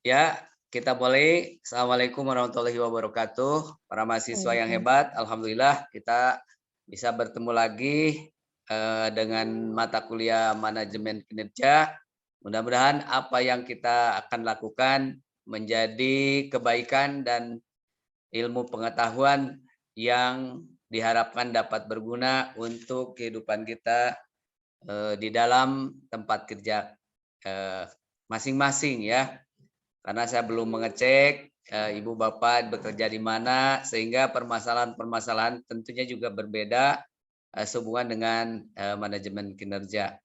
Ya, kita boleh. Assalamualaikum warahmatullahi wabarakatuh. Para mahasiswa yang Waalaikum hebat, alhamdulillah kita bisa bertemu lagi dengan mata kuliah manajemen kinerja. Mudah-mudahan apa yang kita akan lakukan menjadi kebaikan dan ilmu pengetahuan yang diharapkan dapat berguna untuk kehidupan kita di dalam tempat kerja eh, masing-masing ya. Karena saya belum mengecek ibu bapak bekerja di mana, sehingga permasalahan-permasalahan tentunya juga berbeda sehubungan dengan manajemen kinerja.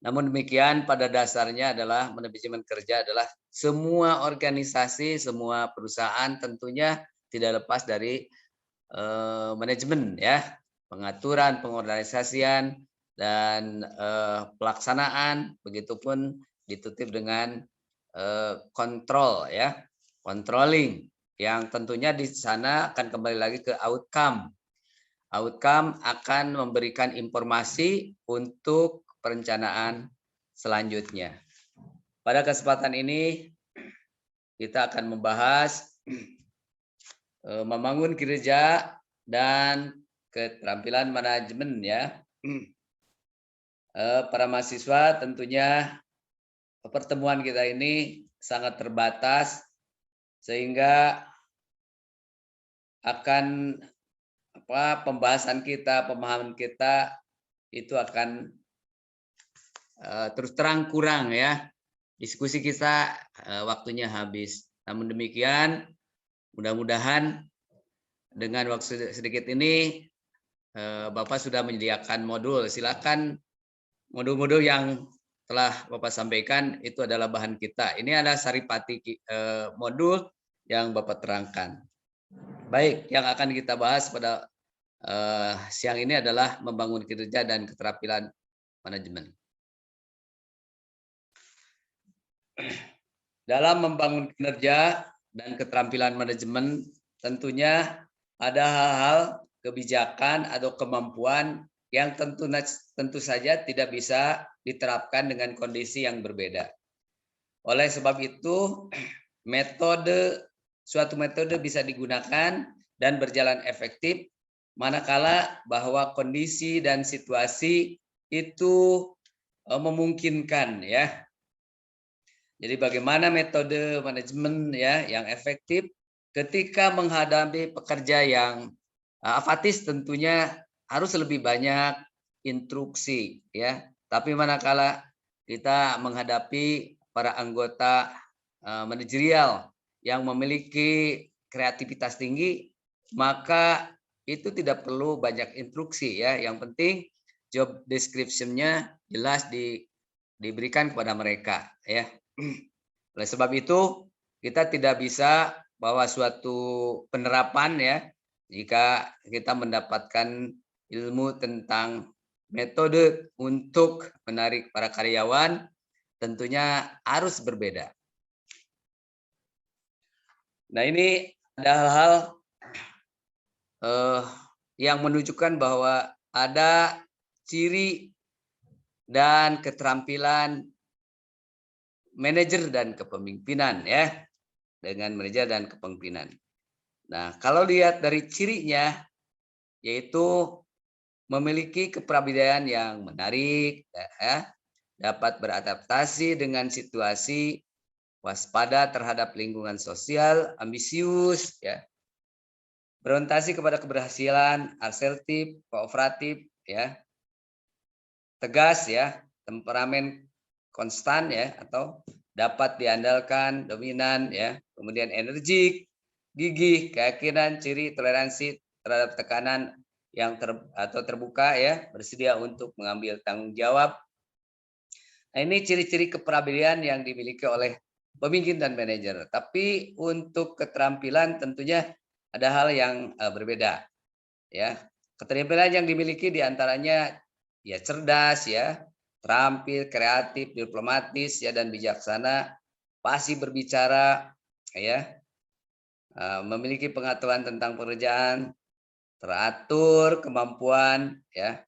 Namun demikian pada dasarnya adalah manajemen kerja adalah semua organisasi, semua perusahaan tentunya tidak lepas dari manajemen ya, pengaturan, pengorganisasian dan pelaksanaan, begitupun ditutup dengan kontrol ya, controlling yang tentunya di sana akan kembali lagi ke outcome. Outcome akan memberikan informasi untuk perencanaan selanjutnya. Pada kesempatan ini kita akan membahas membangun kinerja dan keterampilan manajemen ya. Para mahasiswa tentunya pertemuan kita ini sangat terbatas sehingga akan pembahasan kita, pemahaman kita itu akan terus terang kurang ya. Diskusi kita waktunya habis. Namun demikian, mudah-mudahan dengan waktu sedikit ini Bapak sudah menyediakan modul. Silakan modul-modul yang telah Bapak sampaikan itu adalah bahan kita. Ini ada saripati modul yang Bapak terangkan. Baik, yang akan kita bahas pada siang ini adalah membangun kinerja dan keterampilan manajemen. Dalam membangun kinerja dan keterampilan manajemen, tentunya ada hal-hal kebijakan atau kemampuan yang tentu saja tidak bisa diterapkan dengan kondisi yang berbeda. Oleh sebab itu, suatu metode bisa digunakan dan berjalan efektif manakala bahwa kondisi dan situasi itu memungkinkan ya. Jadi bagaimana metode manajemen ya yang efektif ketika menghadapi pekerja yang apatis, tentunya harus lebih banyak instruksi ya. Tapi manakala kita menghadapi para anggota manajerial yang memiliki kreativitas tinggi, maka itu tidak perlu banyak instruksi ya. Yang penting job description-nya jelas diberikan kepada mereka ya. Oleh sebab itu, kita tidak bisa bahwa suatu penerapan ya, jika kita mendapatkan ilmu tentang metode untuk menarik para karyawan, tentunya harus berbeda. Nah, ini ada hal-hal yang menunjukkan bahwa ada ciri dan keterampilan manajer dan kepemimpinan ya, dengan manajer dan kepemimpinan. Nah, kalau lihat dari cirinya, yaitu memiliki kepribadian yang menarik, ya, dapat beradaptasi dengan situasi, waspada terhadap lingkungan sosial, ambisius, ya, berorientasi kepada keberhasilan, asertif, kooperatif, ya, tegas, ya, temperamen konstan, ya, atau dapat diandalkan, dominan, ya, kemudian energik, gigih, keyakinan, ciri, toleransi terhadap tekanan yang terbuka, ya, bersedia untuk mengambil tanggung jawab. Nah, ini ciri-ciri kepribadian yang dimiliki oleh pemimpin dan manajer. Tapi untuk keterampilan tentunya ada hal yang berbeda, ya. Keterampilan yang dimiliki diantaranya ya cerdas, ya, terampil, kreatif, diplomatis, ya, dan bijaksana, fasih berbicara, ya, memiliki pengetahuan tentang pekerjaan, teratur, kemampuan, ya,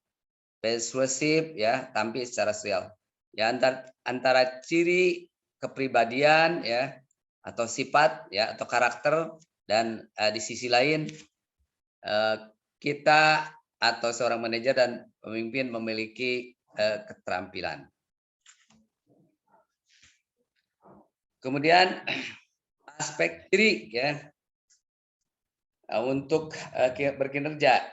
persuasif, ya, tampil secara sosial. Ya, antara ciri kepribadian ya atau sifat ya atau karakter, dan di sisi lain kita atau seorang manajer dan pemimpin memiliki keterampilan. Kemudian aspek ciri ya untuk berkinerja,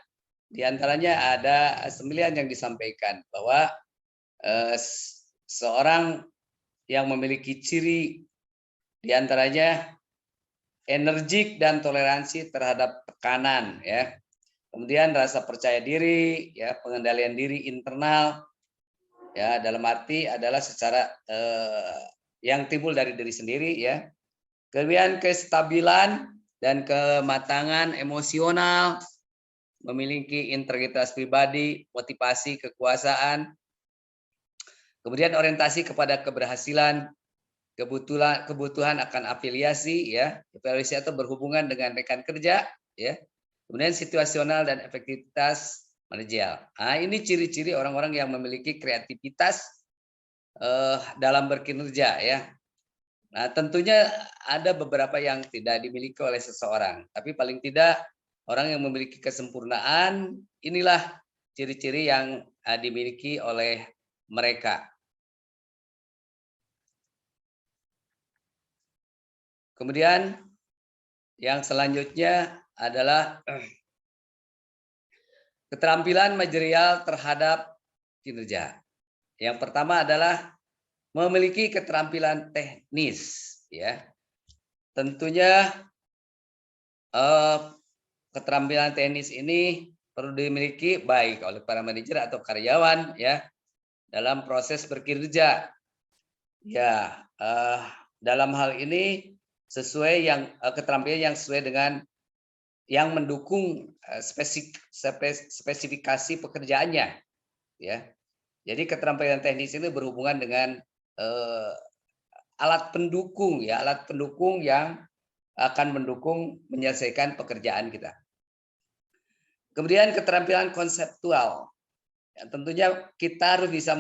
di antaranya ada 9 yang disampaikan bahwa seorang yang memiliki ciri di antaranya energik dan toleransi terhadap tekanan ya. Kemudian rasa percaya diri ya, pengendalian diri internal ya, dalam arti adalah secara yang timbul dari diri sendiri ya. Kemudian kestabilan dan kematangan emosional, memiliki integritas pribadi, motivasi, kekuasaan. Kemudian orientasi kepada keberhasilan, kebutuhan akan afiliasi ya, afiliasi atau berhubungan dengan rekan kerja ya. Kemudian situasional dan efektivitas manajerial. Nah, ini ciri-ciri orang-orang yang memiliki kreativitas dalam berkinerja ya. Nah, tentunya ada beberapa yang tidak dimiliki oleh seseorang, tapi paling tidak orang yang memiliki kesempurnaan inilah ciri-ciri yang dimiliki oleh mereka. Kemudian yang selanjutnya adalah keterampilan manajerial terhadap kinerja. Yang pertama adalah memiliki keterampilan teknis ya. Tentunya keterampilan teknis ini perlu dimiliki baik oleh para manajer atau karyawan ya dalam proses bekerja. Ya, dalam hal ini sesuai yang keterampilan yang sesuai dengan yang mendukung spesifikasi pekerjaannya ya. Jadi keterampilan teknis ini berhubungan dengan alat pendukung ya, alat pendukung yang akan mendukung menyelesaikan pekerjaan kita. Kemudian keterampilan konseptual. Ya, tentunya kita harus bisa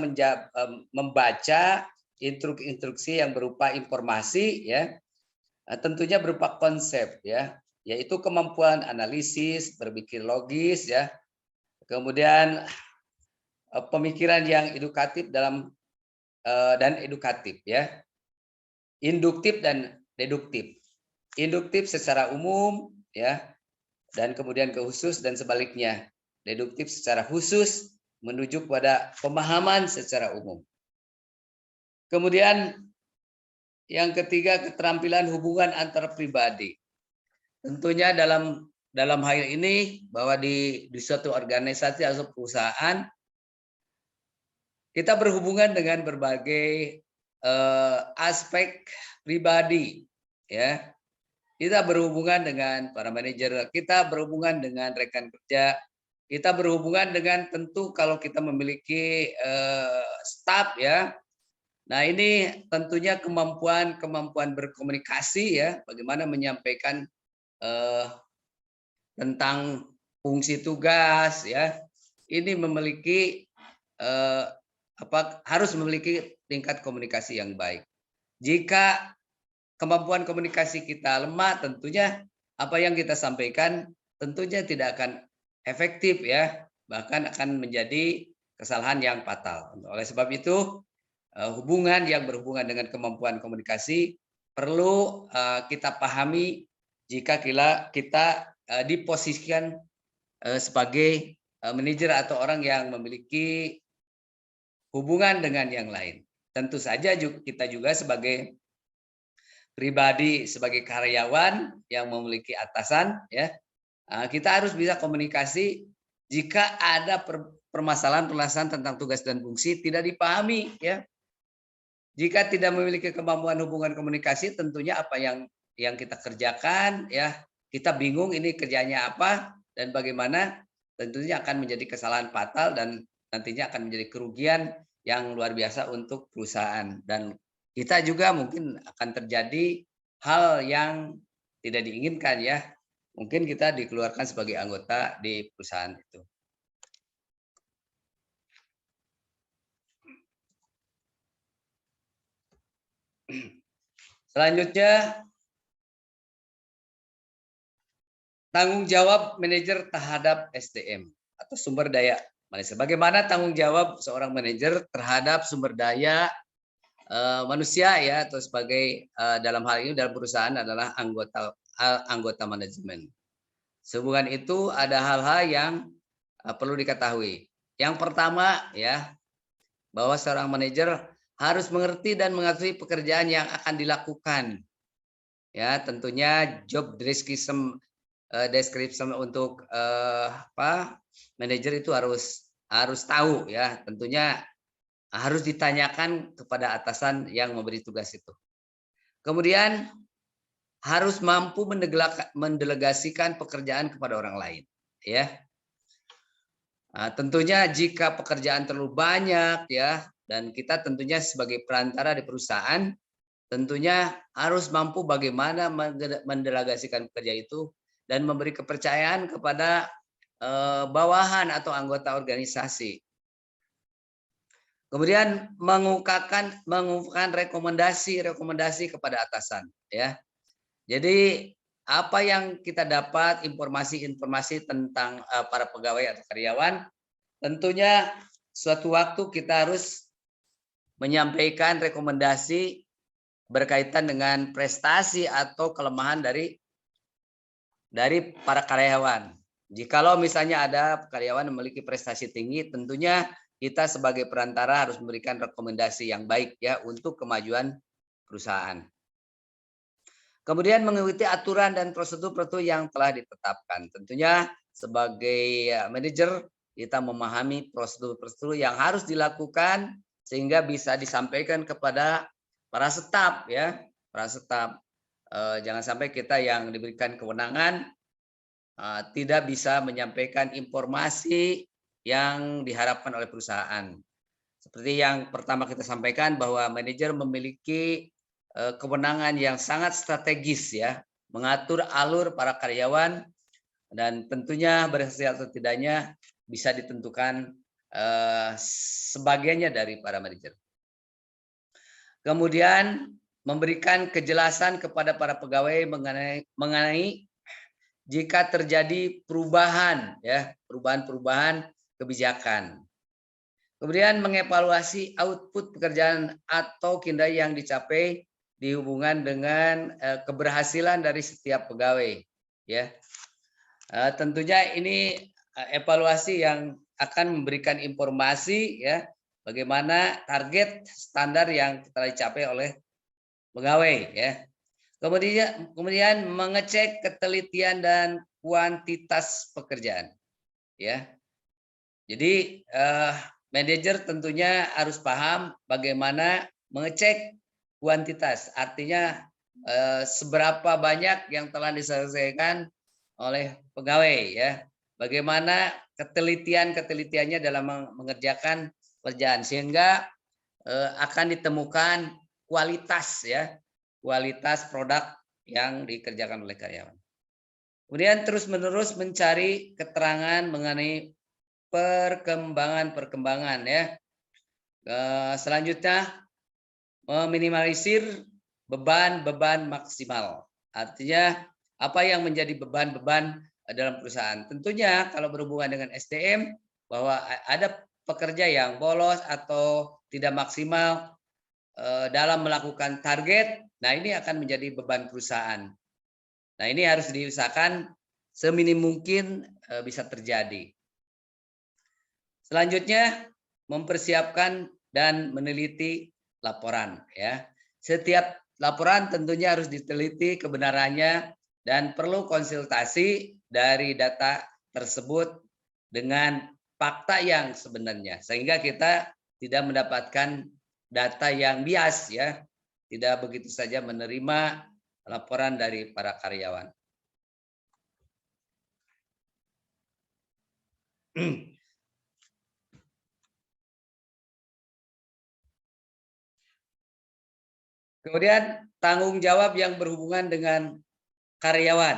membaca instruksi yang berupa informasi ya. Tentunya berupa konsep ya, yaitu kemampuan analisis, berpikir logis ya. Kemudian pemikiran yang edukatif dan edukatif ya. Induktif dan deduktif. Induktif secara umum ya, dan kemudian ke khusus dan sebaliknya. Deduktif secara khusus menuju pada pemahaman secara umum. Kemudian yang ketiga, keterampilan hubungan antar pribadi. Tentunya dalam hal ini bahwa di suatu organisasi atau perusahaan kita berhubungan dengan berbagai aspek pribadi ya. Kita berhubungan dengan para manajer, kita berhubungan dengan rekan kerja, kita berhubungan dengan tentu kalau kita memiliki staf ya. Nah, ini tentunya kemampuan berkomunikasi ya, bagaimana menyampaikan tentang fungsi tugas ya. Ini memiliki harus memiliki tingkat komunikasi yang baik. Jika kemampuan komunikasi kita lemah, tentunya apa yang kita sampaikan tentunya tidak akan efektif ya, bahkan akan menjadi kesalahan yang fatal. Oleh sebab itu, hubungan yang berhubungan dengan kemampuan komunikasi perlu kita pahami jika kita diposisikan sebagai manajer atau orang yang memiliki hubungan dengan yang lain. Tentu saja kita juga sebagai pribadi, sebagai karyawan yang memiliki atasan ya, kita harus bisa komunikasi jika ada permasalahan tentang tugas dan fungsi tidak dipahami ya. Jika tidak memiliki kemampuan hubungan komunikasi, tentunya apa yang kita kerjakan ya, kita bingung ini kerjanya apa dan bagaimana, tentunya akan menjadi kesalahan fatal dan nantinya akan menjadi kerugian yang luar biasa untuk perusahaan, dan kita juga mungkin akan terjadi hal yang tidak diinginkan ya. Mungkin kita dikeluarkan sebagai anggota di perusahaan itu. Selanjutnya, tanggung jawab manajer terhadap SDM atau sumber daya manusia. Bagaimana tanggung jawab seorang manajer terhadap sumber daya manusia ya, atau sebagai dalam hal ini dalam perusahaan adalah anggota manajemen. Sehubungan itu ada hal-hal yang perlu diketahui. Yang pertama ya, bahwa seorang manajer harus mengerti dan mengetahui pekerjaan yang akan dilakukan. Ya, tentunya job description untuk manajer itu harus tahu ya, tentunya harus ditanyakan kepada atasan yang memberi tugas itu. Kemudian harus mampu mendelegasikan pekerjaan kepada orang lain ya. Nah, tentunya jika pekerjaan terlalu banyak ya, dan kita tentunya sebagai perantara di perusahaan tentunya harus mampu bagaimana mendelegasikan pekerja itu dan memberi kepercayaan kepada bawahan atau anggota organisasi. Kemudian mengungkapkan rekomendasi kepada atasan ya. Jadi apa yang kita dapat informasi tentang para pegawai atau karyawan, tentunya suatu waktu kita harus menyampaikan rekomendasi berkaitan dengan prestasi atau kelemahan dari para karyawan. Jikalau misalnya ada karyawan memiliki prestasi tinggi, tentunya kita sebagai perantara harus memberikan rekomendasi yang baik ya untuk kemajuan perusahaan. Kemudian mengikuti aturan dan prosedur-prosedur yang telah ditetapkan. Tentunya sebagai manajer kita memahami prosedur-prosedur yang harus dilakukan sehingga bisa disampaikan kepada para staf ya, para staf. Jangan sampai kita yang diberikan kewenangan tidak bisa menyampaikan informasi yang diharapkan oleh perusahaan. Seperti yang pertama kita sampaikan bahwa manajer memiliki kewenangan yang sangat strategis ya, mengatur alur para karyawan dan tentunya berhasil atau tidaknya bisa ditentukan sebagiannya dari para manajer. Kemudian memberikan kejelasan kepada para pegawai mengenai jika terjadi perubahan ya, perubahan kebijakan. Kemudian mengevaluasi output pekerjaan atau kinerja yang dicapai dihubungan dengan keberhasilan dari setiap pegawai ya. Tentunya ini evaluasi yang akan memberikan informasi ya, bagaimana target standar yang telah dicapai oleh pegawai ya. Kemudian mengecek ketelitian dan kuantitas pekerjaan ya. Jadi manajer tentunya harus paham bagaimana mengecek kuantitas, artinya seberapa banyak yang telah diselesaikan oleh pegawai ya. Bagaimana ketelitiannya dalam mengerjakan pekerjaan sehingga akan ditemukan kualitas ya, kualitas produk yang dikerjakan oleh karyawan. Kemudian terus-menerus mencari keterangan mengenai perkembangan ya. Selanjutnya meminimalisir beban maksimal. Artinya apa yang menjadi beban dalam perusahaan. Tentunya kalau berhubungan dengan SDM bahwa ada pekerja yang bolos atau tidak maksimal dalam melakukan target, nah ini akan menjadi beban perusahaan. Nah ini harus diusahakan seminim mungkin bisa terjadi. Selanjutnya mempersiapkan dan meneliti laporan ya. Setiap laporan tentunya harus diteliti kebenarannya dan perlu konsultasi dari data tersebut dengan fakta yang sebenarnya sehingga kita tidak mendapatkan data yang bias ya. Tidak begitu saja menerima laporan dari para karyawan. Kemudian tanggung jawab yang berhubungan dengan karyawan.